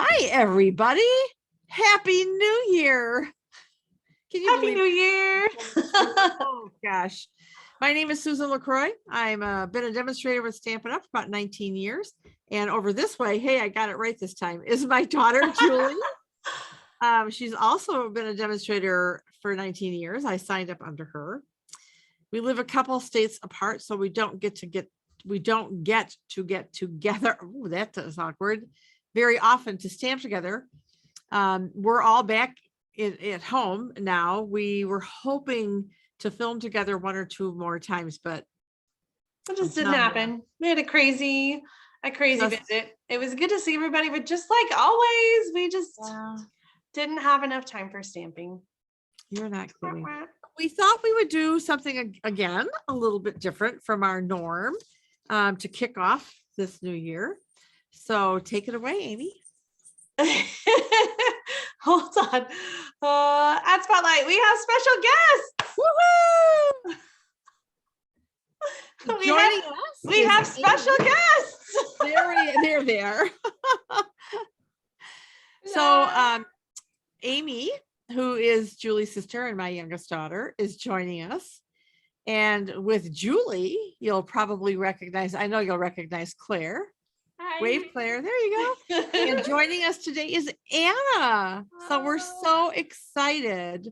Hi, everybody. Happy New Year. Can you Happy believe New Year. Oh, gosh. My name is Susan LaCroix. I'm been a demonstrator with Stampin' Up! For about 19 years. And over this way, hey, I got it right this time, is my daughter, Julie. She's also been a demonstrator for 19 years. I signed up under her. We live a couple states apart, so we don't get together. Oh, that is awkward. Very often to stamp together. We're all back at home now. We were hoping to film together one or two more times, but It just didn't happen. We had a crazy visit. It was good to see everybody, but just like always, we just didn't have enough time for stamping. You're not kidding. We thought we would do something again, a little bit different from our norm, to kick off this new year. So take it away, Amy. Hold on. At Spotlight, we have special guests. Woohoo! We have special guests. They're there. So Amy, who is Julie's sister and my youngest daughter, is joining us. And with Julie, you'll probably recognize, I know you'll recognize Claire. Hi. Wave, Claire. There you go. And joining us today is Anna. So we're so excited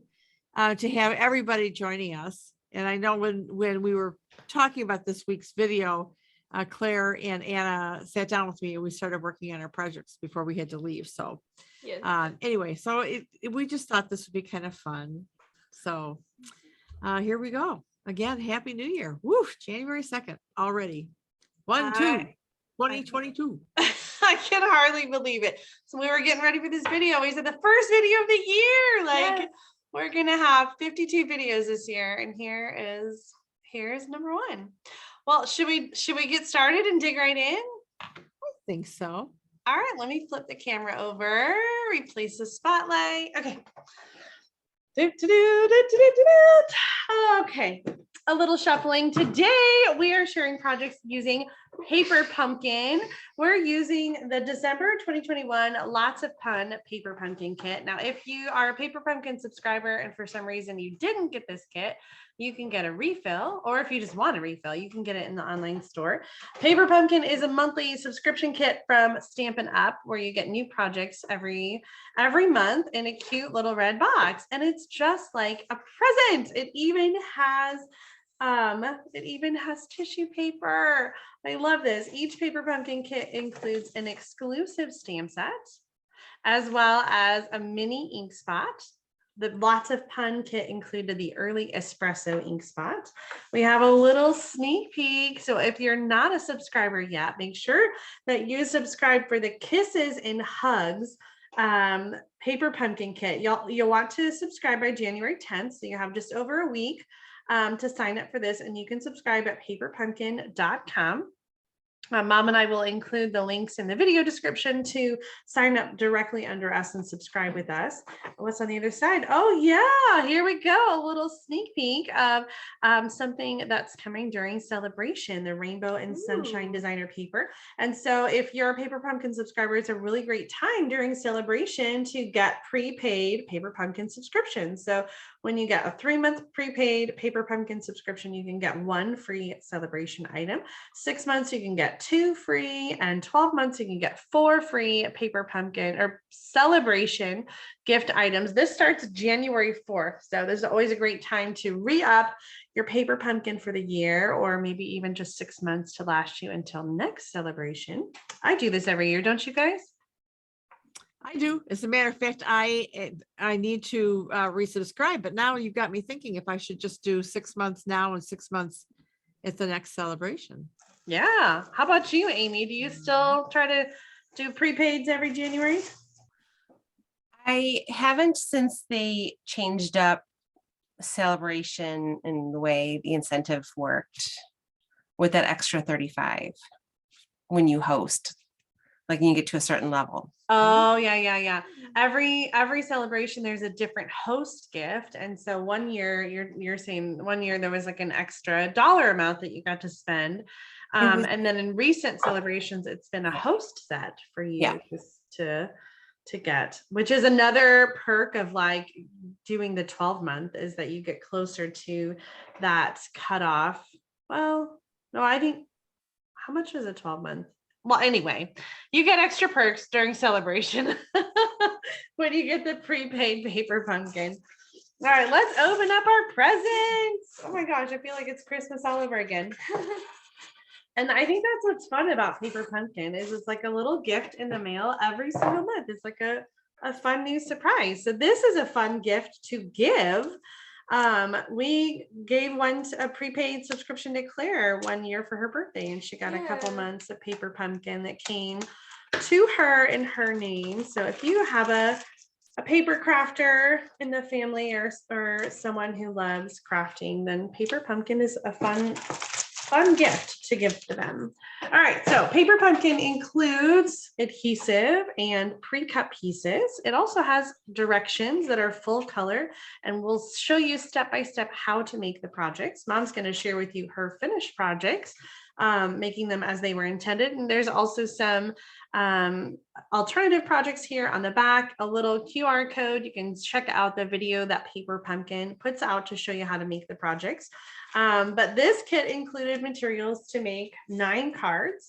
to have everybody joining us. And I know when we were talking about this week's video, Claire and Anna sat down with me and we started working on our projects before we had to leave. So yes. Anyway, so we just thought this would be kind of fun. So here we go. Again, Happy New Year. Woo, January 2nd already. 2022. I can hardly believe it. So we were getting ready for this video. We said the first video of the year. Like we're gonna have 52 videos this year, and here's number one. Well, should we get started and dig right in? I think so. All right, let me flip the camera over, replace the spotlight. Okay. Okay, a little shuffling. Today we are sharing projects using Paper Pumpkin. We're using the December 2021 Lots of Fun Paper Pumpkin kit. Now, if you are a Paper Pumpkin subscriber and for some reason you didn't get this kit, you can get a refill, or if you just want a refill, you can get it in the online store. Paper Pumpkin is a monthly subscription kit from Stampin' Up! Where you get new projects every month in a cute little red box, and it's just like a present. It even has tissue paper. I love this. Each Paper Pumpkin kit includes an exclusive stamp set, as well as a mini ink spot. The Lots of Fun kit included the early espresso ink spot. We have a little sneak peek. So if you're not a subscriber yet, make sure that you subscribe for the Kisses and Hugs Paper Pumpkin kit. You'll want to subscribe by January 10th. So you have just over a week to sign up for this, and you can subscribe at paperpumpkin.com. Mom and I will include the links in the video description to sign up directly under us and subscribe with us. What's on the other side? Oh yeah, here we go. A little sneak peek of something that's coming during celebration, the Rainbow and Sunshine Designer Paper. And so if you're a Paper Pumpkin subscriber, it's a really great time during celebration to get prepaid Paper Pumpkin subscriptions. So when you get a 3-month prepaid Paper Pumpkin subscription, you can get 1 free celebration item. 6 months, you can get 2 free, and 12 months, you can get 4 free Paper Pumpkin or celebration gift items. This starts January 4th. So there's always a great time to re-up your Paper Pumpkin for the year, or maybe even just 6 months to last you until next celebration. I do this every year, don't you guys? I do. As a matter of fact, I need to resubscribe, but now you've got me thinking if I should just do 6 months now and 6 months at the next celebration. Yeah. How about you, Amy? Do you still try to do prepaids every January? I haven't since they changed up celebration and the way the incentive worked with that extra 35 when you host. Like you get to a certain level. Oh, yeah. Every celebration, there's a different host gift. And so one year, you're saying one year there was like an extra dollar amount that you got to spend. And then in recent celebrations, it's been a host set for you to to get, which is another perk of like doing the 12-month, is that you get closer to that cutoff. Well, no, I think, how much was a 12-month? Well, anyway, you get extra perks during celebration when you get the prepaid paper pumpkin. All right, let's open up our presents. Oh my gosh, I feel like it's Christmas all over again. And I think that's what's fun about paper pumpkin, is it's like a little gift in the mail every single month. It's like a fun new surprise. So this is a fun gift to give. We gave a prepaid subscription to Claire 1 year for her birthday, and she got a couple months of paper pumpkin that came to her in her name. So if you have a paper crafter in the family, or someone who loves crafting, then paper pumpkin is a fun gift to give to them. All right, so paper pumpkin includes adhesive and pre-cut pieces. It also has directions that are full color, and we'll show you step by step how to make the projects. Mom's going to share with you her finished projects, making them as they were intended. And there's also some alternative projects here on the back, a little QR code. You can check out the video that Paper Pumpkin puts out to show you how to make the projects. But this kit included materials to make 9 cards,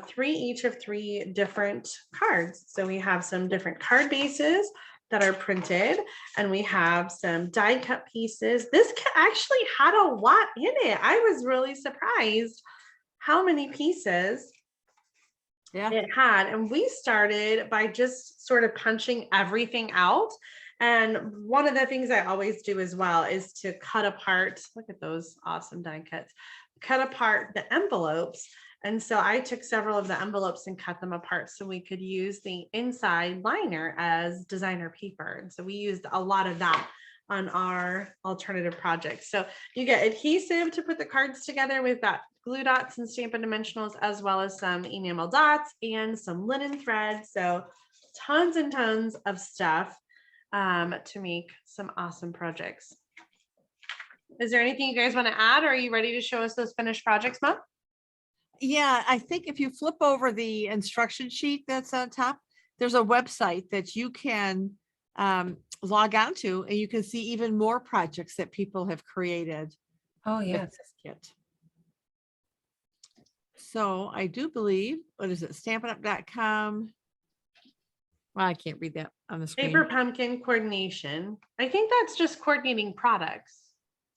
3 each of 3 different cards. So we have some different card bases that are printed, and we have some die cut pieces. This kit actually had a lot in it. I was really surprised how many pieces it had. And we started by just sort of punching everything out. And one of the things I always do as well is to cut apart, look at those awesome die cuts, cut apart the envelopes. And so I took several of the envelopes and cut them apart so we could use the inside liner as designer paper. And so we used a lot of that on our alternative projects. So you get adhesive to put the cards together. We've got glue dots and Stampin' Dimensionals, as well as some enamel dots and some linen thread. So tons and tons of stuff to make some awesome projects. Is there anything you guys want to add? Or are you ready to show us those finished projects, Mom? Yeah, I think if you flip over the instruction sheet that's on top, there's a website that you can log on to, and you can see even more projects that people have created. Oh, with yeah. this kit. So I do believe, what is it, stampinup.com. Well, I can't read that on the screen. Paper Pumpkin coordination. I think that's just coordinating products.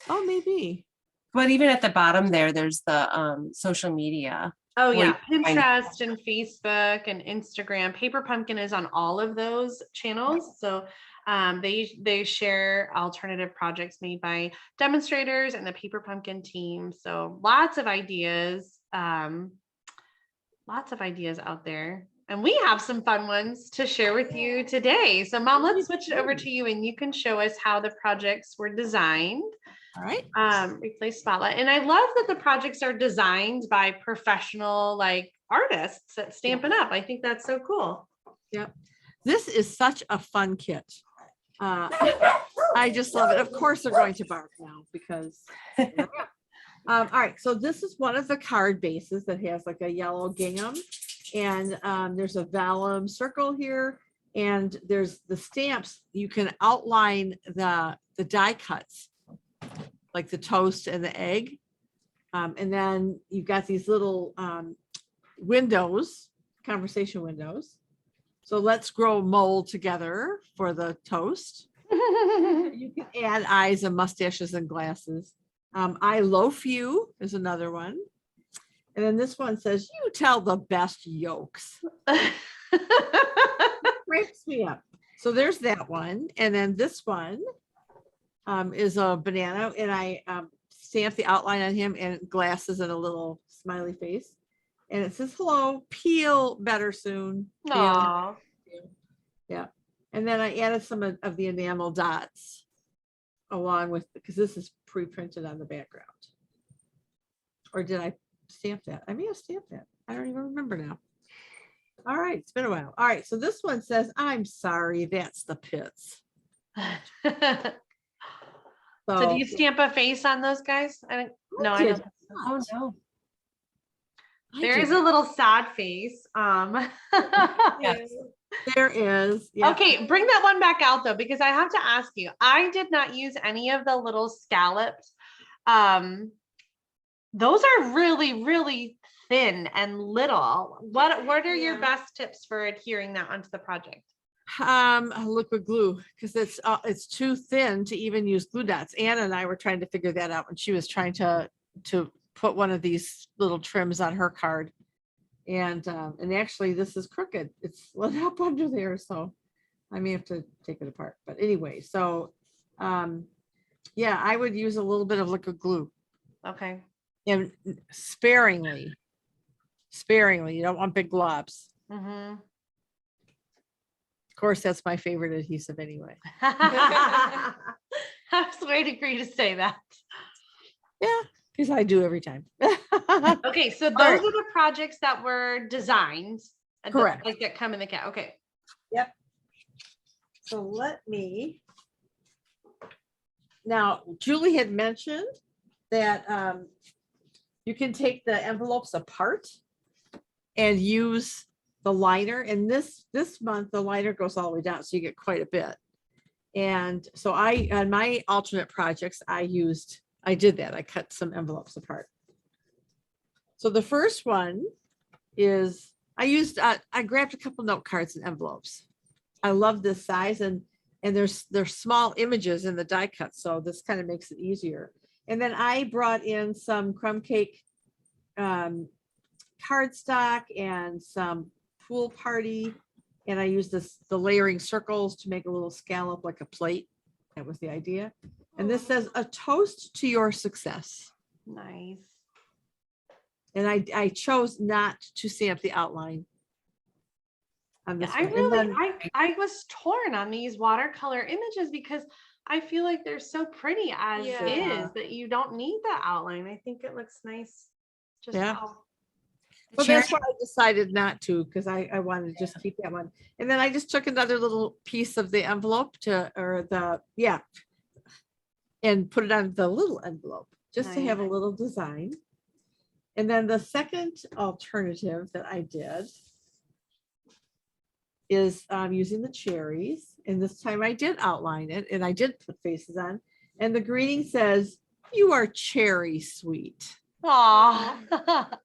Oh, maybe. But even at the bottom there, there's the social media. Oh Where yeah, you find- Pinterest and Facebook and Instagram. Paper Pumpkin is on all of those channels. So they share alternative projects made by demonstrators and the Paper Pumpkin team. So lots of ideas out there. And we have some fun ones to share with you today. So Mom, let's switch it over to you, and you can show us how the projects were designed. All right. Replace Spotlight. And I love that the projects are designed by professional like artists at Stampin' Up. I think that's so cool. Yep. This is such a fun kit. I just love it. Of course they're going to bark now because all right, so this is one of the card bases that has like a yellow gingham, and there's a vellum circle here, and there's the stamps. You can outline the die cuts, like the toast and the egg, and then you've got these little windows, conversation windows. So let's grow mold together for the toast. You can add eyes and mustaches and glasses. I loaf you is another one. And then this one says, you tell the best yolks. Breaks me up. So there's that one. And then this one is a banana, and I stamped the outline on him and glasses and a little smiley face. And it says, hello, peel better soon. Peel. Aww. Yeah. And then I added some of the enamel dots along with, because this is pre-printed on the background. Or did I stamp that? I may have stamped that. I don't even remember now. All right, it's been a while. All right, so this one says, I'm sorry, that's the pits. So do you stamp a face on those guys? I don't. Oh no. There is a little sad face. Yes. There is. Yeah. Okay, bring that one back out though, because I have to ask you, I did not use any of the little scallops. Those are really, really thin and little. What are your Yeah. best tips for adhering that onto the project? Liquid glue, because it's too thin to even use glue dots. Anna and I were trying to figure that out when she was trying to put one of these little trims on her card. And actually this is crooked. It's split up under there, so I may have to take it apart. But anyway, so yeah, I would use a little bit of liquid glue, Okay. and sparingly. You don't want big globs. Mm-hmm. Of course, that's my favorite adhesive anyway. I was waiting for you to say that. Yeah, because I do every time. Okay, so those right. are the projects that were designed. Correct. Like that come in the cat. Okay. Yep. So let me. Now, Julie had mentioned that you can take the envelopes apart and use the liner. And this month, the liner goes all the way down, so you get quite a bit. And so on my alternate projects, I did that. I cut some envelopes apart. So the first one is I grabbed a couple note cards and envelopes. I love this size, and there's small images in the die cut, so this kind of makes it easier. And then I brought in some crumb cake cardstock and some pool party, and I used the layering circles to make a little scallop like a plate. That was the idea. And this says a toast to your success. Nice. And I chose not to stamp the outline on this I one. really, And then, I was torn on these watercolor images because I feel like they're so pretty as Yeah. is that you don't need the outline. I think it looks nice. Just Yeah. how. well, that's why I decided not to, because I wanted to just keep that one. And then I just took another little piece of the envelope and put it on the little envelope just to have a little design. And then the second alternative that I did is using the cherries. And this time I did outline it, and I did put faces on. And the greeting says, "You are cherry sweet." Aw.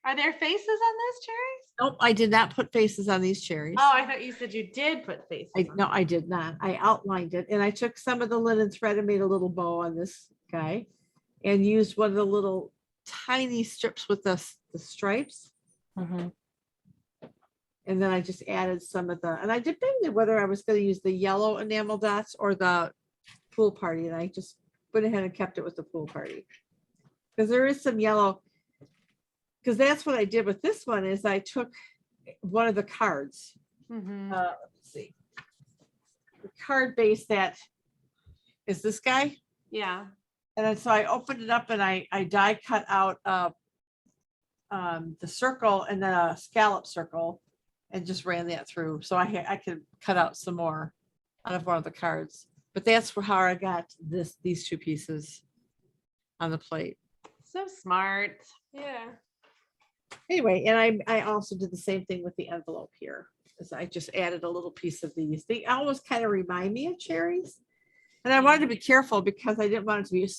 Are there faces on those cherries? Nope, I did not put faces on these cherries. Oh, I thought you said you did put faces. No, I did not. I outlined it, and I took some of the linen thread and made a little bow on this guy, and used one of the little tiny strips with the stripes. Mhm. And then I just added some of and I debated whether I was going to use the yellow enamel dots or the pool party. And I just went ahead and kept it with the pool party, because there is some yellow. Because that's what I did with this one, is I took one of the cards. Mhm. Let's see. The card base that is this guy. Yeah. And then so I opened it up and I die cut out the circle and then a scallop circle and just ran that through. So I could cut out some more out of one of the cards. But that's how I got these two pieces on the plate. So smart. Yeah. Anyway, and I also did the same thing with the envelope here. Is I just added a little piece of these. They almost kind of remind me of cherries. And I wanted to be careful because I didn't want it to be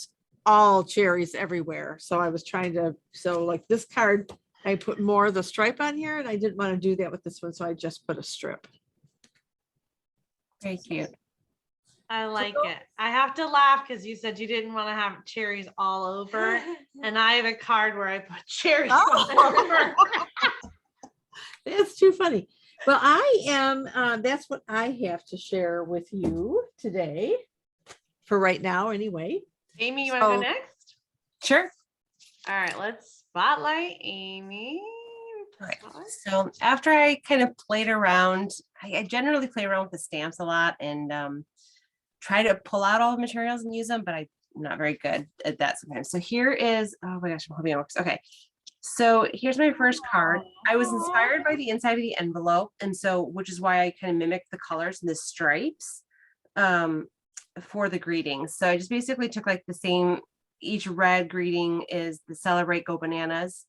all cherries everywhere. So I was trying to, like this card, I put more of the stripe on here, and I didn't want to do that with this one. So I just put a strip. Very cute. I like it. I have to laugh because you said you didn't want to have cherries all over. And I have a card where I put cherries all over. That's too funny. Well, I am, that's what I have to share with you today. For right now, anyway. Amy, you want to go next? Sure. All right, let's spotlight Amy. Right. So after I kind of played around, I generally play around with the stamps a lot and try to pull out all the materials and use them, but I'm not very good at that sometimes. So here is, oh my gosh, I'm hoping it works. Okay. So here's my first card. I was inspired by the inside of the envelope. And so, which is why I kind of mimicked the colors and the stripes for the greetings. So I just basically took like the same, each red greeting is the celebrate, go bananas.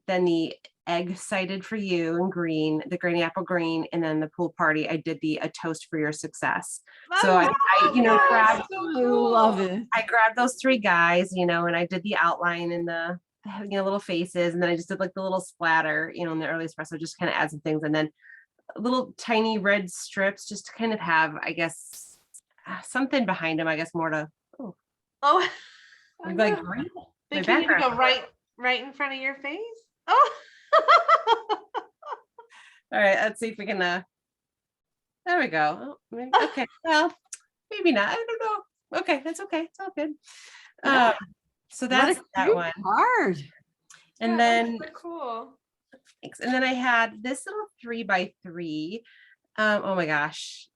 Then the egg sided for you in green, the granny apple green, and then the pool party, I did the a toast for your success. So I grabbed I love it. I grabbed those three guys, and I did the outline and the little faces, and then I just did like the little splatter, in the early espresso, just kind of add some things, and then little tiny red strips just to kind of have, I guess, something behind them, I guess more to Oh, like green. they My can even go background. right in front of your face. Oh. All right, let's see if we can there we go. Okay, well, maybe not. I don't know. Okay, that's okay. It's all good. Yeah. So What a that's that cute one. card. And Yeah, then that's so cool. thanks. And then I had this little 3x3. Oh my gosh.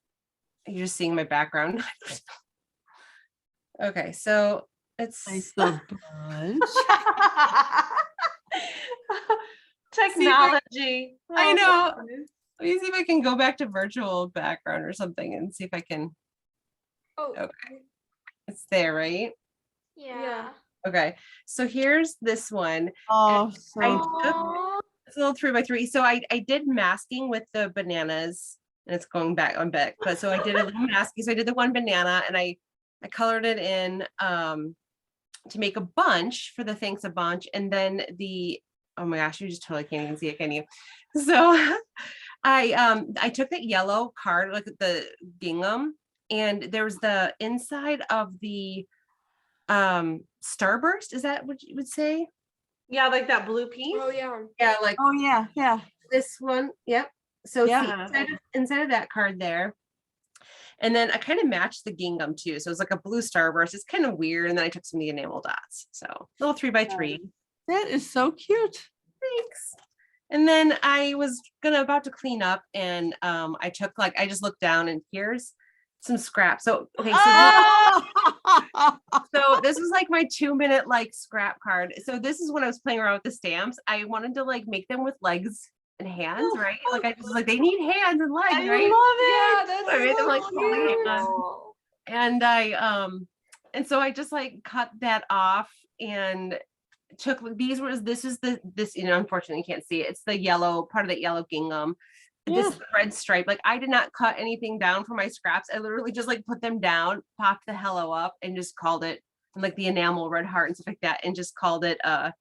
You're just seeing my background. Okay, so it's Nice little bunch. Technology. I Oh, know. goodness. Let me see if I can go back to virtual background or something and see if I can. Oh, Okay. It's there, right? yeah. Okay. So here's this one. Oh, I so took Aw. it's a little 3x3. So I did masking with the bananas, and it's going back on back. But so I did a little masking. So I did the one banana, and I colored it in to make a bunch for the thanks a bunch, and then oh my gosh, you just totally can't even see it, can you? So I took that yellow card, like the gingham, and there's the inside of the starburst. Is that what you would say? Yeah, like that blue piece. Oh yeah. Yeah, like oh yeah. this one. Yep. So Yeah. see, inside of that card there. And then I kind of matched the gingham too. So it's like a blue starburst. It's kind of weird. And then I took some of the enamel dots. So little 3x3. That is so cute. Thanks. And then I was about to clean up, and I took I just looked down, and here's some scrap. So okay, so this was like my 2-minute scrap card. So this is when I was playing around with the stamps. I wanted to make them with legs and hands, right? Like I just they need hands and legs, I right? love it. Yeah, that's I made them so holding hands. cool. And I and so I just cut that off and took this is this unfortunately you can't see it. It's the yellow part of the yellow gingham. This is the red stripe. I did not cut anything down for my scraps. I literally just put them down, popped the hello up, and just called it, and the enamel red heart and stuff like that, and just called it a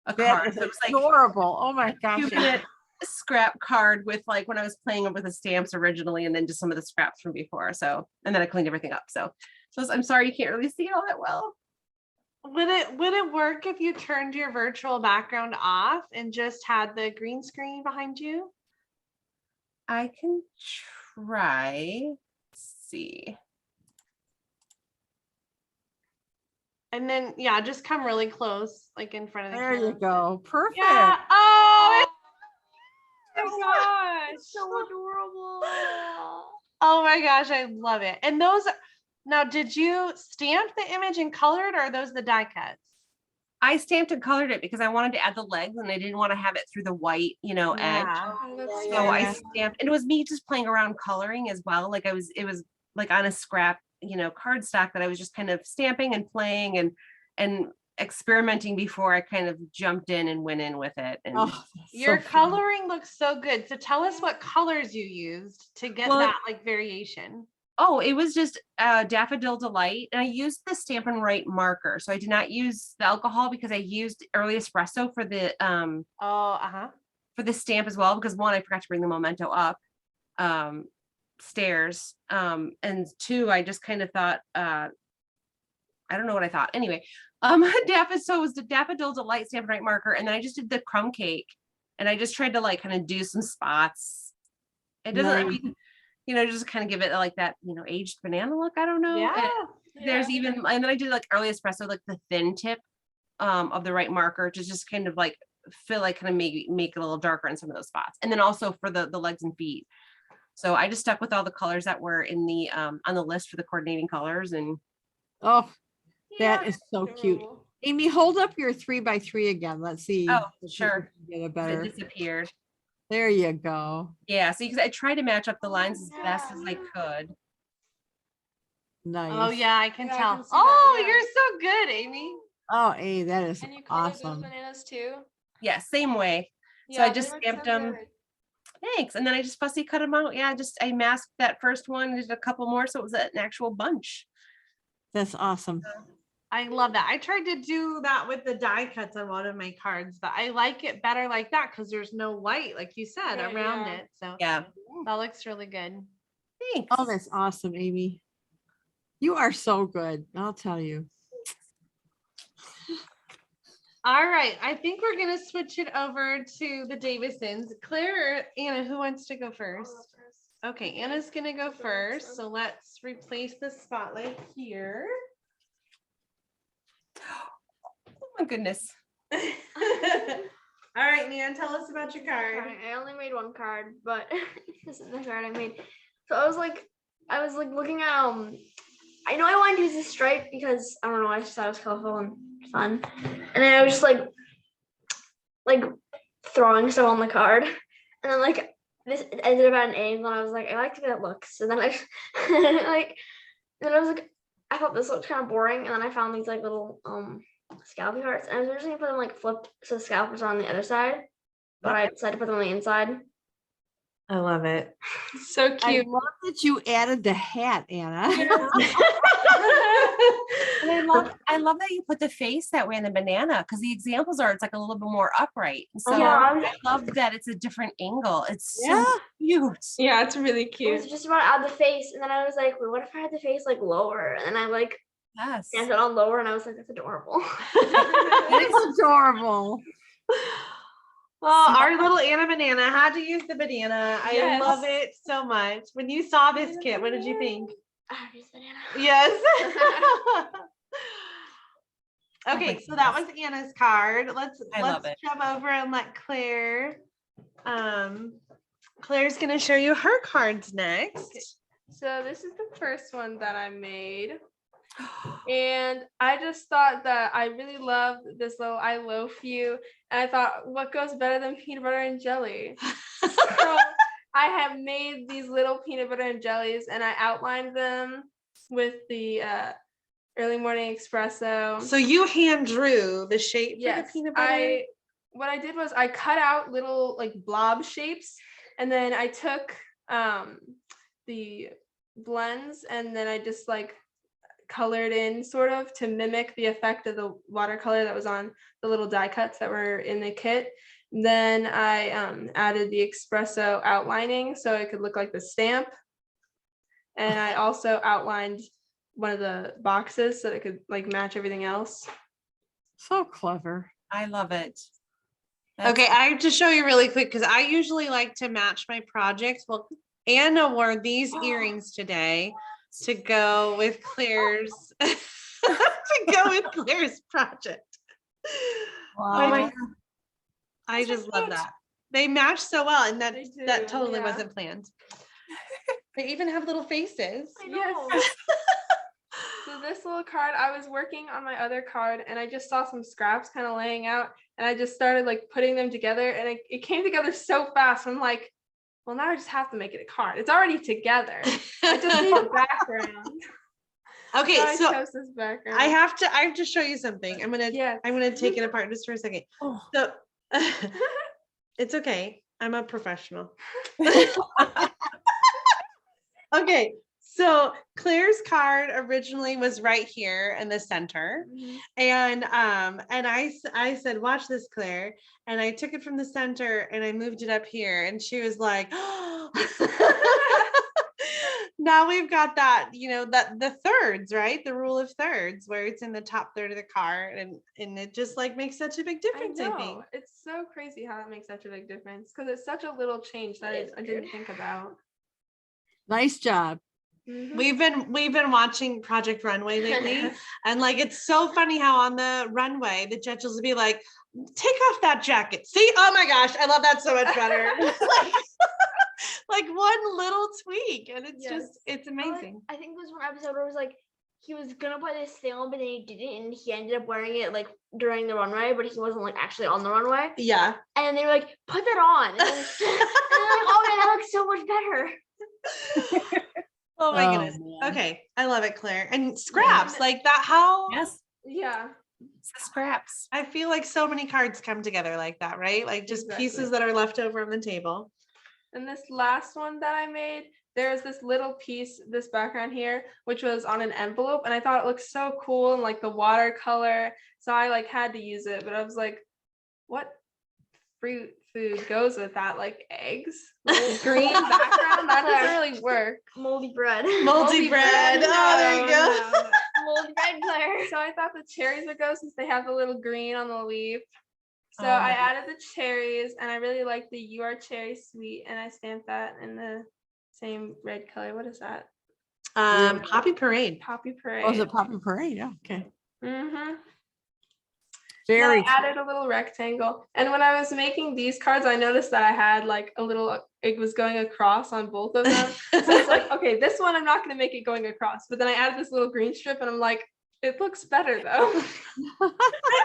That card. is So it was adorable. Oh my gosh. 2-minute scrap card with when I was playing with the stamps originally, and then just some of the scraps from before. So, and then I cleaned everything up. So I'm sorry you can't really see it all that well. Would it work if you turned your virtual background off and just had the green screen behind you? I can try. Let's see. And then yeah, just come really close, in front of the There you camera. go. Perfect. Yeah. Oh, Oh my gosh, so adorable. oh my gosh, I love it. And those now, did you stamp the image and color it, or are those the die cuts? I stamped and colored it because I wanted to add the legs, and I didn't want to have it through the white, edge. Yeah. Oh, that's Yeah, So so I yeah. stamped, and it was me just playing around coloring as well. It was on a scrap, cardstock that I was just kind of stamping and playing and experimenting before I kind of jumped in and went in with it. And Oh, that's Your so fun. coloring looks so good. So tell us what colors you used to get Well, that variation. oh, it was just Daffodil Delight, and I used the Stampin' Write marker. So I did not use the alcohol because I used Early Espresso for the Oh, uh-huh. for the stamp as well, because one, I forgot to bring the memento up stairs, and two, I just kind of thought I don't know what I thought. Anyway, so it was the Daffodil Delight Stampin' Write marker, and then I just did the crumb cake, and I just tried to kind of do some spots. It doesn't, I Nice. mean, just kind of give it that, aged banana look. I don't know. Yeah. There's even, and then I did Early Espresso, the thin tip of the right marker to just kind of feel kind of make it a little darker in some of those spots. And then also for the legs and feet. So I just stuck with all the colors that were in the on the list for the coordinating colors. And Oh, Yeah, that is so cute. adorable. Amy, hold up your 3x3 again. Let's see. Oh, if sure. we can get a it better. disappeared. There you go. Yeah, so because I tried to match up the lines as best as I Yeah. could. Nice. Oh yeah, I can Yeah, I tell. can see that, Oh, yeah. you're so good, Amy. Oh, hey, that is And you colored those awesome. bananas too? Yeah, same way. So I they just look stamped so them. good. Thanks. And then I just fussy cut them out. Yeah, I masked that first one, did a couple more, so it was an actual bunch. That's awesome. I love that. I tried to do that with the die cuts on one of my cards, but I like it better like that because there's no white, like you said, Right, around yeah. it. So Yeah. that looks really good. Thanks. Oh, that's awesome, Amy. You are so good. I'll tell you. All right. I think we're going to switch it over to the Davisons. Claire or Anna, who wants to go first? Okay, Anna's going to go first. So let's replace the spotlight here. Oh my goodness. All right, Nan, tell us about your card. Alright, I only made one card, but this is the card I made. So I was like looking at I know I wanted to use this stripe because I don't know, I just thought it was colorful and fun. And then I was just like throwing stuff on the card. And then like this ended up at an angle and I was like, I like the way that looks. So then I then I was like, I thought this looked kind of boring. And then I found these like little scalpy hearts. And I was originally gonna put them like flipped so the scalpers are on the other side. But I decided to put them on the inside. I love it. So I cute. love that you added the hat, Anna. And I love that you put the face that way in the banana because the examples are it's like a little bit more upright. And so Yeah. I love that it's a different angle. It's so cute. Yeah, it's really I was cute. just about to add the face, and then I was like, well, what if I had the face like lower? And then I like Yes. stamped it on lower, and I was like, that's adorable. It's adorable. Oh, our little Anna banana had to use the banana. I Yes. love it so much. When you saw this kit, what did you think? Ah, just banana. Yes. my Okay, so that was Anna's card. Let's I love it. jump over and let Claire. Claire's gonna show you her cards next. So this is the first one that I made. And I just thought that I really loved this little I loaf you. And I thought, what goes better than peanut butter and jelly? So I have made these little peanut butter and jellies and I outlined them with the early morning espresso. So you hand drew the shape for the Yes, peanut butter. what I did was I cut out little like blob shapes and then I took the blends and then I just like colored in sort of to mimic the effect of the watercolor that was on the little die cuts that were in the kit. Then I added the espresso outlining so it could look like the stamp. And I also outlined one of the boxes so that it could like match everything else. So clever. I love it. Okay, I have to show you really quick because I usually like to match my projects. Well, Anna wore these earrings today to go with Claire's project. Wow. I just love that. They match so well, and They do, that totally yeah. wasn't planned. They even have little faces. I Yes. know. So this little card, I was working on my other card and I just saw some scraps kind of laying out and I just started like putting them together and it came together so fast. I'm like, well, now I just have to make it a card. It's already together. I just need a background. Okay, so I chose this background. I have to show you something. I'm gonna take it apart just for a second. Oh. So it's okay. I'm a professional. Okay, so Claire's card originally was right here in the center. Mhm. And I said, watch this, Claire. And I took it from the center and I moved it up here. And she was like, now we've got that, that the thirds, right? The rule of thirds, where it's in the top third of the card. And it just like makes such a big difference, I think. It's so crazy how it makes such a big difference because it's such a little change that It is I didn't think about. Nice job. Mhm. We've been watching Project Runway lately, and like it's so funny how on the runway the judges will be like, "Take off that jacket." See, oh my gosh, I love that so much better. like one little tweak, and it's Yes. it's amazing. I think there's one episode where it was like he was gonna put this thing on, but then he didn't, and he ended up wearing it like during the runway, but he wasn't like actually on the runway. Yeah. And they were like, "Put that on," and, then, and I'm like, "Oh man, that looks so much better." Oh my Oh, goodness. man. Okay, I love it, Claire. And scraps like that. How? Yes. Yeah. It's the scraps. I feel like so many cards come together like that, right? Like just Exactly. pieces that are left over on the table. And this last one that I made, there's this little piece, this background here, which was on an envelope, and I thought it looked so cool and like the watercolor. So I like had to use it, but I was like, what fruit food goes with that? Like eggs? With green background? That doesn't really work. Moldy bread. Moldy bread. Oh, there you go. No. Moldy bread, Claire. So I thought the cherries would go since they have the little green on the leaf. So Oh. I added the cherries, and I really like the "You Are Cherry Sweet," and I stamped that in the same red color. What is that? Poppy Parade. Poppy Parade. Oh, is it Poppy Parade? Yeah, okay. Mm-hmm. Very I added a little rectangle, and when I was making these cards, I noticed that I had like a little. It was going across on both of them. So it's like, okay, this one I'm not going to make it going across, but then I added this little green strip, and I'm like, it looks better though.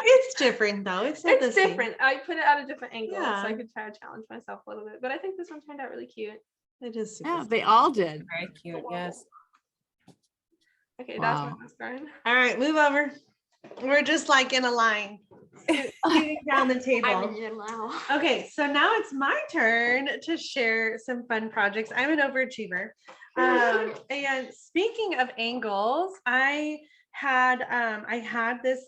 It's different though. It's not the It's same. different. I put it at a different angle, so I Yeah. could try to challenge myself a little bit. But I think this one turned out really cute. It is super Yeah, cute. they all did. Very cute. Yes. Okay, that's my Wow. last card. All right, move over. We're just like in a line. Shooting down the I'm table. in it now. Okay, so now it's my turn to share some fun projects. I'm an overachiever. And speaking of angles, I had this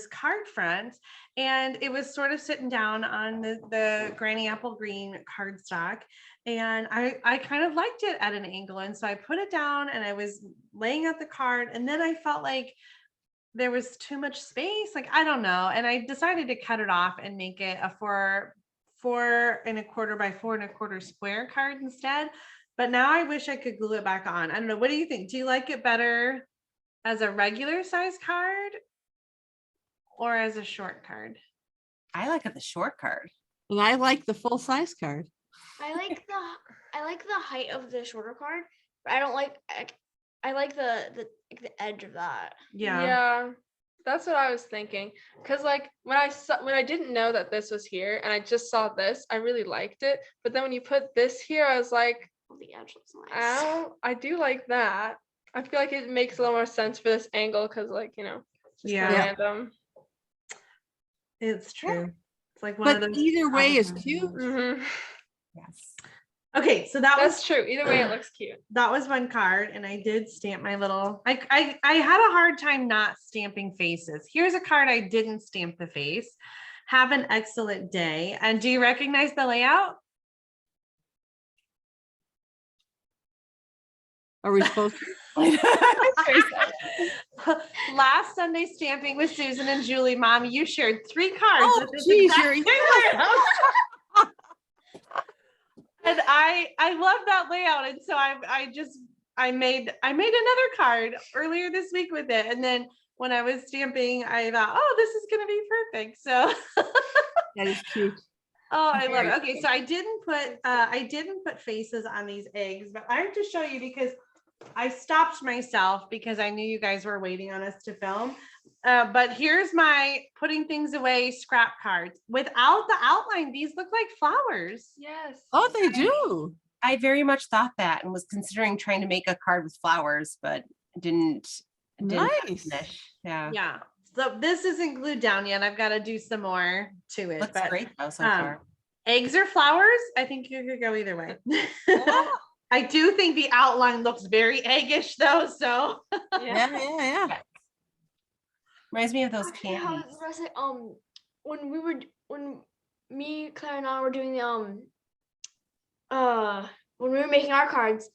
card front, and it was sort of sitting down on the Granny Apple Green cardstock. And I kind of liked it at an angle. And so I put it down and I was laying out the card, and then I felt like there was too much space. Like, I don't know. And I decided to cut it off and make it a 4.25 by 4.25 square card instead. But now I wish I could glue it back on. I don't know. What do you think? Do you like it better as a regular size card or as a short card? I like it the short card. And I like the full size card. I like the height of the shorter card, but I don't like. I like the edge of that. Yeah, that's what I was thinking. Cause like when I didn't know that this was here and I just saw this, I really liked it. But then when you put this here, I was like, Oh, the edge looks nice. ow, I do like that. I feel like it makes a little more sense for this angle because like, you know, just Yeah. random. It's true. It's like one of But those. either way is problems. cute. Mhm. Yes. Okay, so that was That's true. Either way, it looks cute. that was one card, and I did stamp my little. I had a hard time not stamping faces. Here's a card I didn't stamp the face. Have an excellent day. And do you recognize the layout? Are we supposed to? Last Sunday stamping with Susan and Julie, Mom, you shared 3 cards. Oh, with this geez, exact you're- same layout. And I love that layout. And so I made another card earlier this week with it. And then when I was stamping, I thought, oh, this is gonna be perfect. So That is cute. oh, I love it. Okay, so I didn't put faces on these eggs, but I have to show you because I stopped myself because I knew you guys were waiting on us to film. But here's my putting things away scrap cards. Without the outline, these look like flowers. Yes. Oh, they do. I very much thought that and was considering trying to make a card with flowers, but didn't Nice. finish. Yeah. Yeah. So this isn't glued down yet. I've got to do some more to it. Looks but great though so um, far. eggs or flowers, I think you could go either way. I do think the outline looks very eggish though. So Yeah, yeah, yeah. Reminds me of those Actually, how candies. was I say, when me, Claire, and I were doing the when we were making our cards,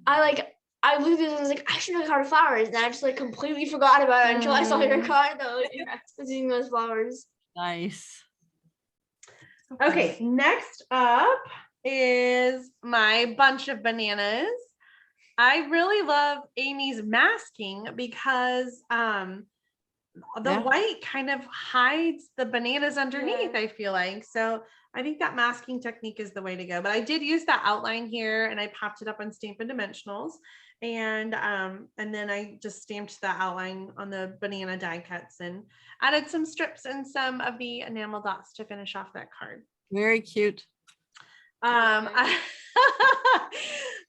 I looked at this and was like, I should make a card of flowers, and I just like completely forgot about it until I saw your card though. Using those flowers. Nice. okay, next up is my bunch of bananas. I really love Amy's masking because the Yeah. white kind of hides the bananas underneath, Yeah. I feel like. So I think that masking technique is the way to go. But I did use that outline here and I popped it up on Stampin' Dimensionals. And then I just stamped the outline on the banana die cuts and added some strips and some of the enamel dots to finish off that card. Very cute.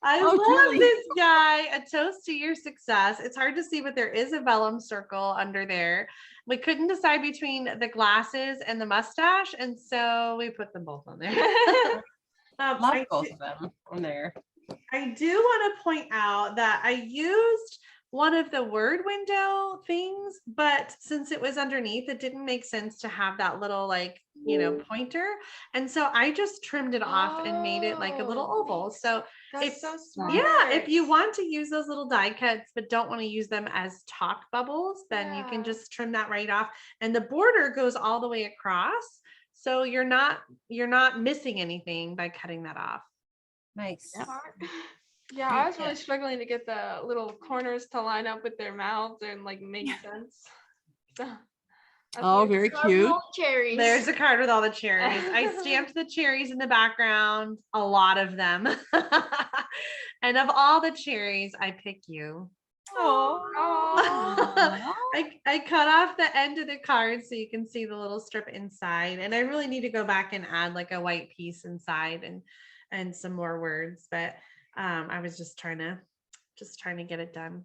I Oh, love Julie. this guy. A toast to your success. It's hard to see, but there is a vellum circle under there. We couldn't decide between the glasses and the mustache, and so we put them both on there. Love I both do- of them on there. I do want to point out that I used one of the word window things, but since it was underneath, it didn't make sense to have that little pointer. And so I just trimmed it off and made it like a little Oh, oval. So That's so smart. yeah, if you want to use those little die cuts, but don't want to use them as talk bubbles, then you can Yeah. just trim that right off. And the border goes all the way across. So you're not missing anything by cutting that off. Nice. Smart. Yeah, I was really struggling to get the little corners to line up with their mouths and like make sense. So, that's Oh, what- very Love cute. all cherries. There's a card with all the cherries. I stamped the cherries in the background, a lot of them. And of all the cherries, I pick you. Oh. I cut off the end of the card so you can see the little strip inside. And I really need to go back and add like a white piece inside and some more words. But I was just trying to get it done.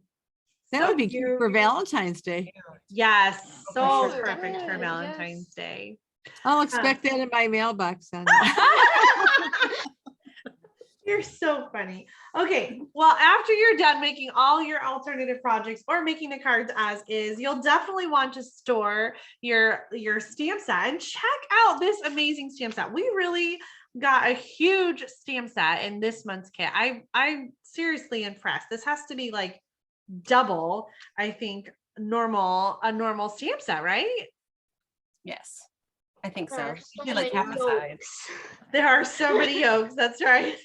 That So would be cute for Valentine's Day. yes, so Oh, perfect for good, Valentine's yes. Day. I'll expect that in my mailbox then. You're so funny. Okay, well, after you're done making all your alternative projects or making the cards as is, you'll definitely want to store your stamp set and check out this amazing stamp set. We really got a huge stamp set in this month's kit. I'm seriously impressed. This has to be like double, I think, a normal stamp set, right? Yes, I think There so. are so You get like half many a side. yolks. There are so many yolks. That's right.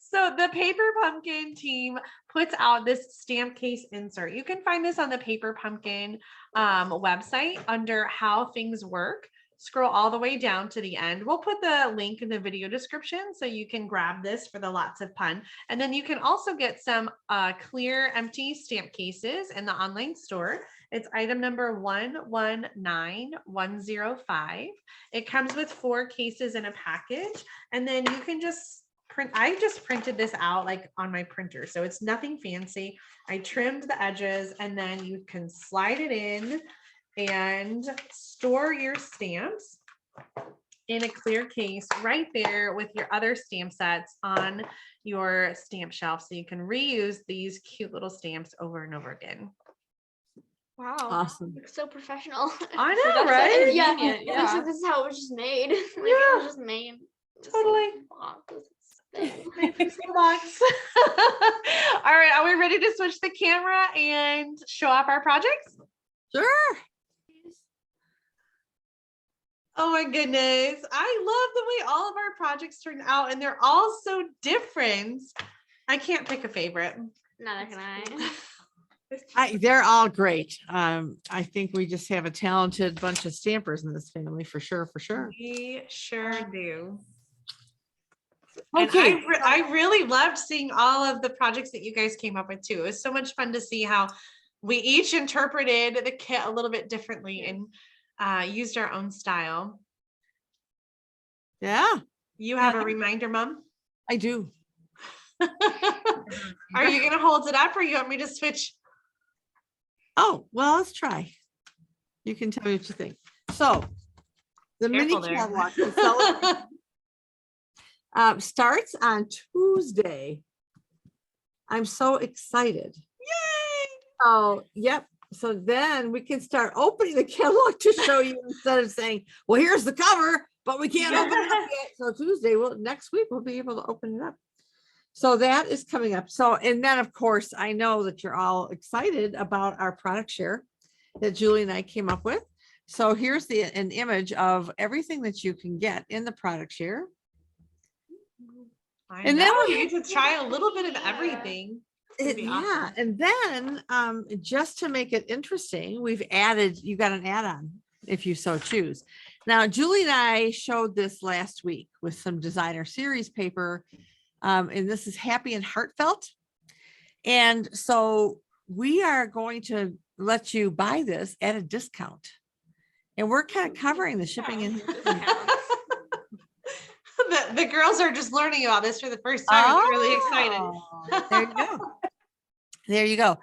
So the Paper Pumpkin team puts out this stamp case insert. You can find this on the Paper Pumpkin website under How Things Work. Scroll all the way down to the end. We'll put the link in the video description so you can grab this for the lots of fun. And then you can also get some clear empty stamp cases in the online store. It's item number 119105. It comes with 4 cases in a package, and then you can just print. I just printed this out like on my printer, so it's nothing fancy. I trimmed the edges, and then you can slide it in and store your stamps in a clear case right there with your other stamp sets on your stamp shelf, so you can reuse these cute little stamps over and over again. Wow. Awesome. Looks so professional. I know, That's right? Yeah, convenient, it looks yeah. like this is how it was just made. Like it Yeah. was just made. Just Totally. like, wow, this thing. Made from single box. All right, are we ready to switch the camera and show off our projects? Sure. Oh my goodness. I love the way all of our projects turned out, and they're all so different. I can't pick a favorite. Neither can I. They're all great. I think we just have a talented bunch of stampers in this family for sure, for sure. We sure do. And Okay. I really loved seeing all of the projects that you guys came up with too. It was so much fun to see how we each interpreted the kit a little bit differently and used our own style. Yeah, You have a reminder, Mom? I do. Are you gonna hold it up or you want me to switch? Oh, well, let's try. You can tell me what you think. So the mini Careful there. catalog for celebration, starts on Tuesday. I'm so excited. Yay! Oh, yep. So then we can start opening the catalog to show you instead of saying, well, here's the cover, but we can't open it up yet. So Tuesday, next week we'll be able to open it up. So that is coming up. So, and then of course, I know that you're all excited about our product share that Julie and I came up with. So here's an image of everything that you can get in the product share. I And then know, we- you get to try a little bit of everything. It'd be Yeah, awesome. and then just to make it interesting, we've added, you got an add-on if you so choose. Now, Julie and I showed this last week with some designer series paper, and this is Happy and Heartfelt. And so we are going to let you buy this at a discount. And we're kind of covering the shipping and handling. The girls are just learning about this for the first time. I'm really excited. Oh, there you go. There you go.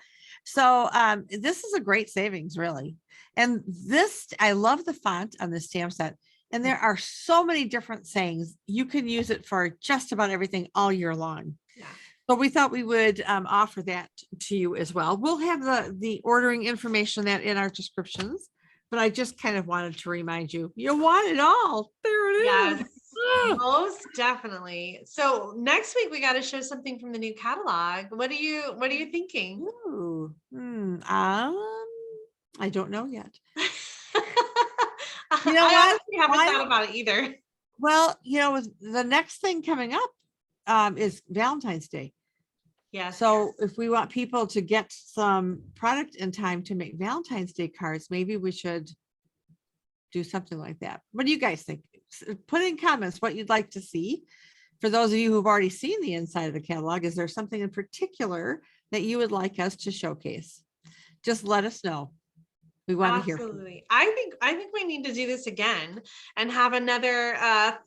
So this is a great savings, really. And this, I love the font on the stamp set. And there are so many different sayings. You can use it for just about everything all year long. Yeah. But we thought we would offer that to you as well. We'll have the ordering information that in our descriptions. But I just kind of wanted to remind you, you want it all. There it is. Yes, Ah. most definitely. So next week we got to show something from the new catalog. What are you thinking? Ooh, I don't know yet. You know I what? honestly haven't Why- thought about it either. Well, with the next thing coming up is Valentine's Day. Yes. So if we want people to get some product in time to make Valentine's Day cards, maybe we should do something like that. What do you guys think? Put in comments what you'd like to see. For those of you who've already seen the inside of the catalog, is there something in particular that you would like us to showcase? Just let us know. We want to hear from you. Absolutely. I think we need to do this again and have another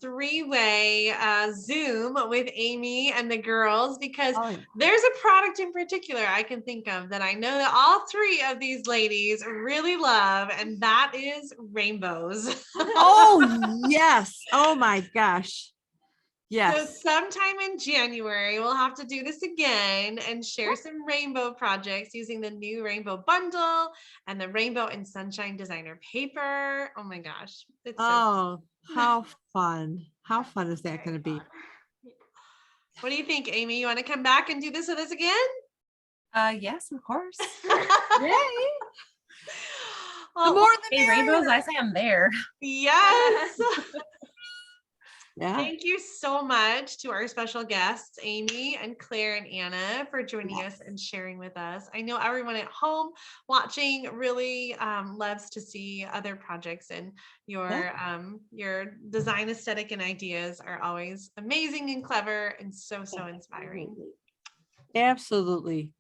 three-way Zoom with Amy and the girls, because Oh, yeah. there's a product in particular I can think of that I know that all three of these ladies really love, and that is rainbows. Oh, yes. Oh my gosh. So Yes. sometime in January, we'll have to do this again and share some rainbow projects using the new rainbow bundle and the rainbow and sunshine designer paper. Oh my gosh. It's so Oh, how fun. How fun is that going to be? What do you think, Amy? You want to come back and do this with us again? Yes, of course. Yay. Oh, The more the Hey, rainbows, I say I'm there. yes. Yeah. Thank you so much to our special guests, Amy and Claire and Anna, for joining us and sharing with us. I know everyone at home watching really loves to see other projects, and your design aesthetic and ideas are always amazing and clever and so inspiring. Absolutely.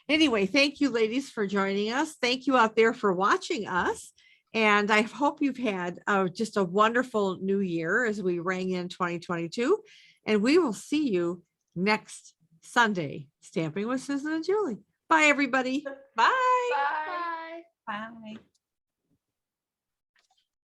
Anyway, thank you, ladies, for joining us. Thank you out there for watching us. And I hope you've had just a wonderful new year as we rang in 2022. And we will see you next Sunday, Stamping with Susan and Julie. Bye, everybody. Bye. Bye. Bye.